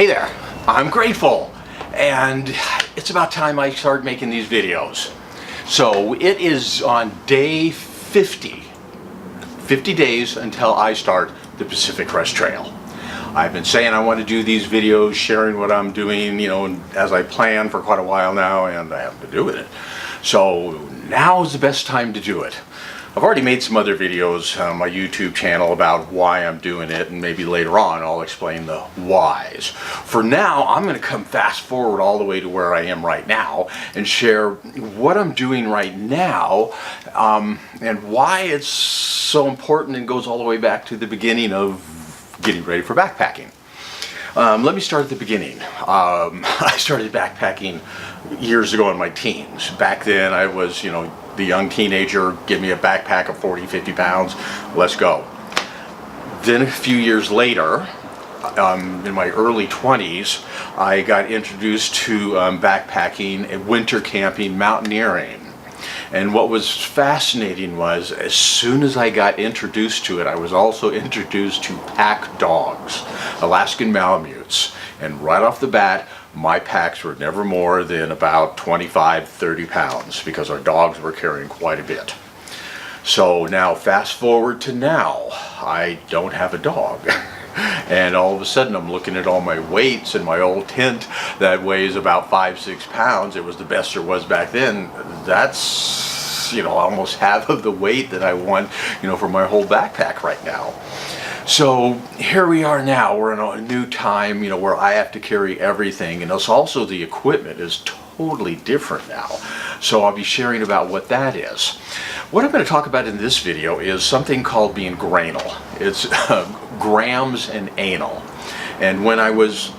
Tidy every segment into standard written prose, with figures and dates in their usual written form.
Hey there, I'm grateful, and it's about time I started making these videos. So it is on day 50 days until I start the Pacific Crest Trail. I've been saying I want to do these videos, sharing what I'm doing, as I plan for quite a while now, and I have to do with it. So now is the best time to do it. I've already made some other videos on my YouTube channel about why I'm doing it, and maybe later on I'll explain the whys. For now, I'm going to come fast forward all the way to where I am right now and share what I'm doing right now and why it's so important, and goes all the way back to the beginning of getting ready for backpacking. Let me start at the beginning. I started backpacking years ago in my teens. Back then I was, the young teenager, give me a backpack of 40, 50 pounds, let's go. Then a few years later, in my early 20s, I got introduced to backpacking, winter camping, mountaineering. And what was fascinating was, as soon as I got introduced to it, I was also introduced to pack dogs, Alaskan Malamutes. And right off the bat, my packs were never more than about 25, 30 pounds because our dogs were carrying quite a bit. So now fast forward to now, I don't have a dog. And all of a sudden I'm looking at all my weights in my old tent that weighs about 5, 6 pounds. It was the best there was back then. That's, almost half of the weight that I want, for my whole backpack right now. So here we are now. We're in a new time, where I have to carry everything, and it's also the equipment is totally different now. So I'll be sharing about what that is. What I'm going to talk about in this video is something called being granal. It's grams and anal. And when I was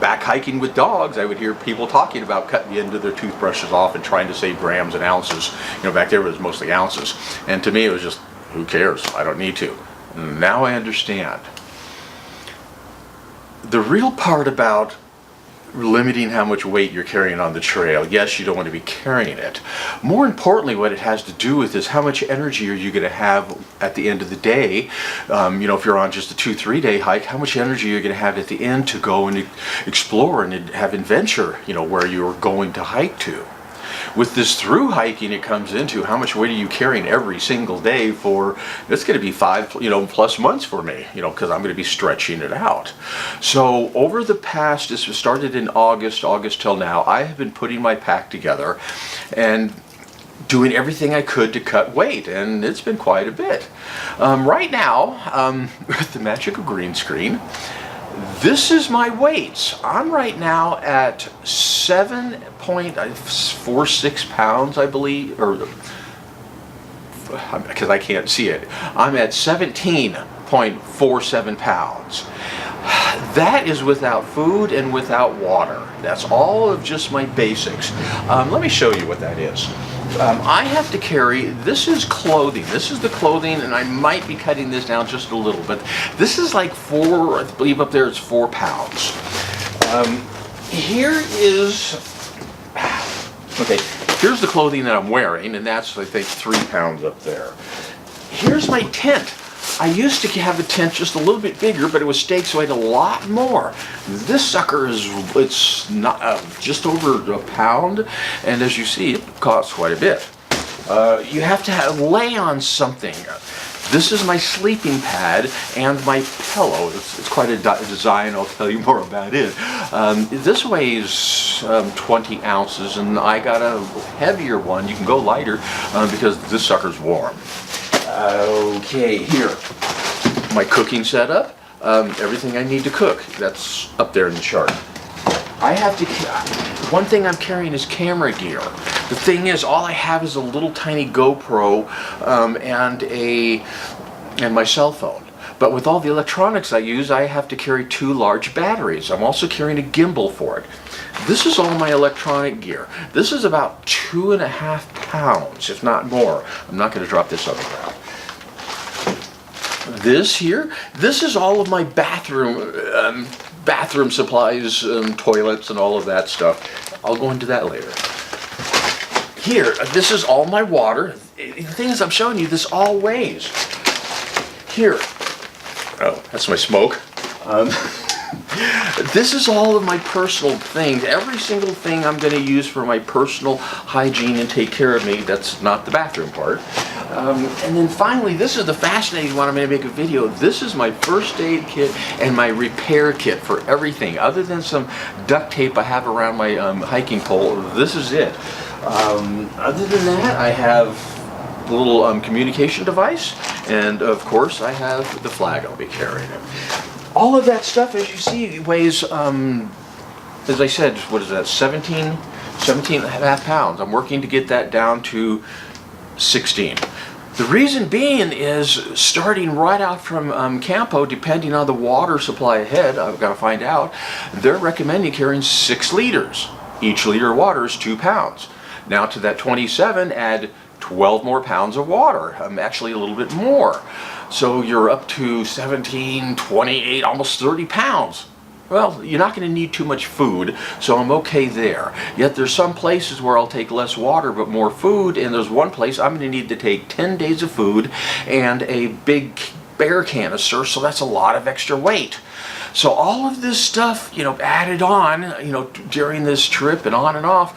back hiking with dogs, I would hear people talking about cutting the end of their toothbrushes off and trying to save grams and ounces. Back there it was mostly ounces. And to me it was just, who cares? I don't need to. Now I understand. The real part about limiting how much weight you're carrying on the trail, yes, you don't want to be carrying it. More importantly, what it has to do with is how much energy are you going to have at the end of the day. If you're on just a 2-3 day hike, how much energy you're going to have at the end to go and explore and have adventure, where you're going to hike to. With this through hiking, it comes into how much weight are you carrying every single day for, it's going to be 5 plus months for me, because I'm going to be stretching it out. So over the past, this started in August till now, I have been putting my pack together and doing everything I could to cut weight, and it's been quite a bit. Right now, with the magic of green screen, this is my weights. I'm right now at 7.46 pounds, I believe, or because I can't see it. I'm at 17.47 pounds. That is without food and without water. That's all of just my basics. Let me show you what that is. I have to carry, this is clothing. This is the clothing, and I might be cutting this down just a little, but this is like 4, I believe up there it's 4 pounds. Here is, okay, here's the clothing that I'm wearing, and that's, I think, 3 pounds up there. Here's my tent. I used to have a tent just a little bit bigger, but it was staked, so I had a lot more. This sucker it's not just over a pound, and as you see, it costs quite a bit. You have to lay on something. This is my sleeping pad and my pillow. It's quite a design. I'll tell you more about it. This weighs 20 ounces, and I got a heavier one. You can go lighter because this sucker's warm. Okay, here, my cooking setup, everything I need to cook, that's up there in the chart. I have to, one thing I'm carrying is camera gear. The thing is, all I have is a little tiny GoPro and my cell phone. But with all the electronics I use, I have to carry 2 large batteries. I'm also carrying a gimbal for it. This is all my electronic gear. This is about 2.5 pounds, if not more. I'm not going to drop this on the ground. This here, this is all of my bathroom supplies, toilets, and all of that stuff. I'll go into that later. Here, this is all my water. The thing is, I'm showing you, this all weighs. Here, oh, that's my smoke. This is all of my personal things. Every single thing I'm going to use for my personal hygiene and take care of me. That's not the bathroom part. And then finally, this is the fascinating one I'm going to make a video. This is my first aid kit and my repair kit for everything. Other than some duct tape I have around my hiking pole, this is it. Other than that, I have the little communication device, and of course I have the flag I'll be carrying. All of that stuff, as you see, weighs, as I said, what is that, 17 and a half pounds. I'm working to get that down to 16. The reason being is, starting right out from Campo, depending on the water supply ahead, I've got to find out, they're recommending carrying 6 liters. Each liter of water is 2 pounds. Now to that 27, add 12 more pounds of water, actually a little bit more. So you're up to 17, 28, almost 30 pounds. Well, you're not going to need too much food, so I'm okay there. Yet there's some places where I'll take less water but more food, and there's one place I'm going to need to take 10 days of food and a big bear canister, so that's a lot of extra weight. So all of this stuff, added on, during this trip and on and off,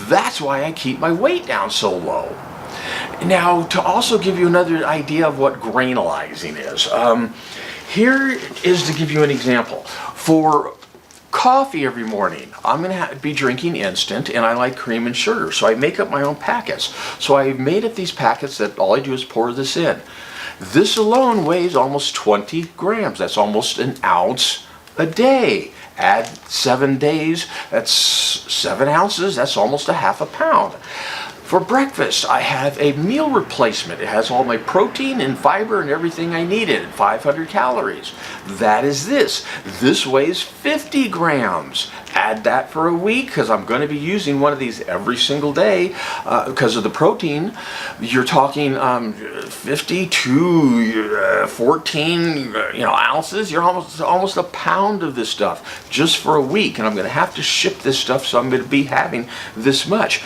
that's why I keep my weight down so low. Now, to also give you another idea of what granulizing is, here is to give you an example. For coffee every morning, I'm going to be drinking instant, and I like cream and sugar, so I make up my own packets. So I've made up these packets that all I do is pour this in. This alone weighs almost 20 grams. That's almost an ounce a day. Add 7 days, that's 7 ounces, that's almost a half a pound. For breakfast, I have a meal replacement. It has all my protein and fiber and everything I needed, 500 calories. That is this. This weighs 50 grams. Add that for a week, because I'm going to be using one of these every single day because of the protein. You're talking 50 to 14 ounces. You're almost a pound of this stuff just for a week, and I'm going to have to ship this stuff, so I'm going to be having this much.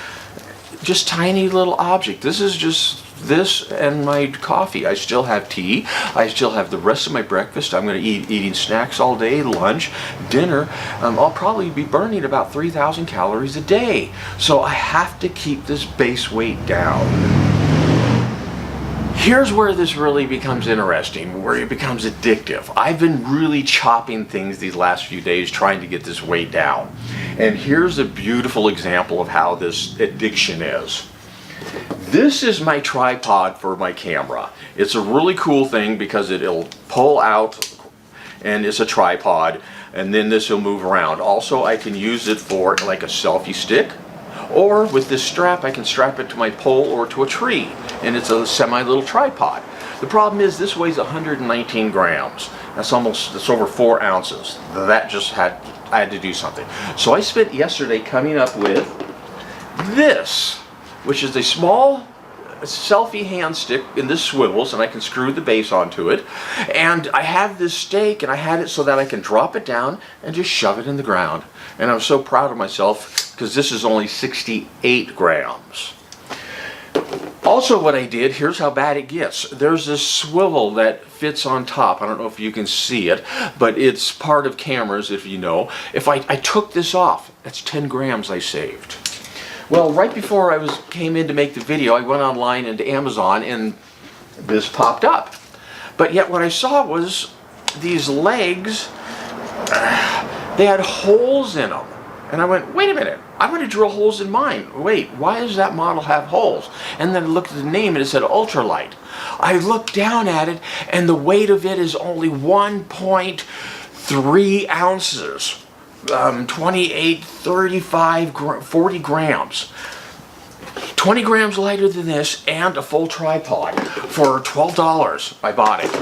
Just tiny little object. This is just this and my coffee. I still have tea. I still have the rest of my breakfast. I'm going to eating snacks all day, lunch, dinner. I'll probably be burning about 3,000 calories a day. So I have to keep this base weight down. Here's where this really becomes interesting, where it becomes addictive. I've been really chopping things these last few days trying to get this weight down. And here's a beautiful example of how this addiction is. This is my tripod for my camera. It's a really cool thing because it'll pull out, and it's a tripod, and then this will move around. Also, I can use it for like a selfie stick, or with this strap I can strap it to my pole or to a tree, and it's a semi-little tripod. The problem is this weighs 119 grams. That's over 4 ounces. I had to do something. So I spent yesterday coming up with this, which is a small selfie hand stick, and this swivels, and I can screw the base onto it. And I have this stake, and I had it so that I can drop it down and just shove it in the ground. And I'm so proud of myself because this is only 68 grams. Also, what I did, here's how bad it gets. There's this swivel that fits on top. I don't know if you can see it, but it's part of cameras, if you know. If I took this off, that's 10 grams I saved. Well, right before I came in to make the video, I went online into Amazon, and this popped up. But yet what I saw was these legs, they had holes in them. And I went, wait a minute, I want to drill holes in mine. Wait, why does that model have holes? And then I looked at the name and it said ultralight. I looked down at it and the weight of it is only 1.3 ounces. 28, 35, 40 grams. 20 grams lighter than this, and a full tripod. For $12, I bought it.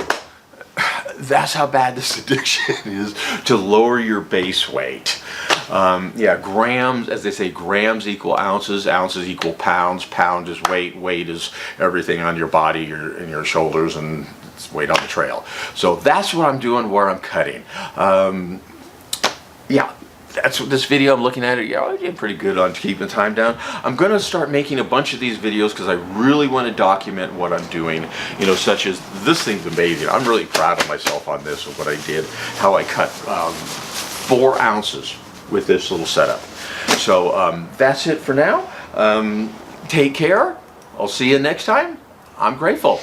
That's how bad this addiction is, to lower your base weight. Yeah, grams, as they say, grams equal ounces, ounces equal pounds, pound is weight, weight is everything on your body, and your shoulders, and it's weight on the trail. So that's what I'm doing, where I'm cutting. Yeah, that's what this video I'm looking at it. Yeah, I did pretty good on keeping time down. I'm going to start making a bunch of these videos because I really want to document what I'm doing, such as this thing's amazing. I'm really proud of myself on this, of what I did, how I cut 4 ounces with this little setup. So that's it for now. Take care. I'll see you next time. I'm grateful.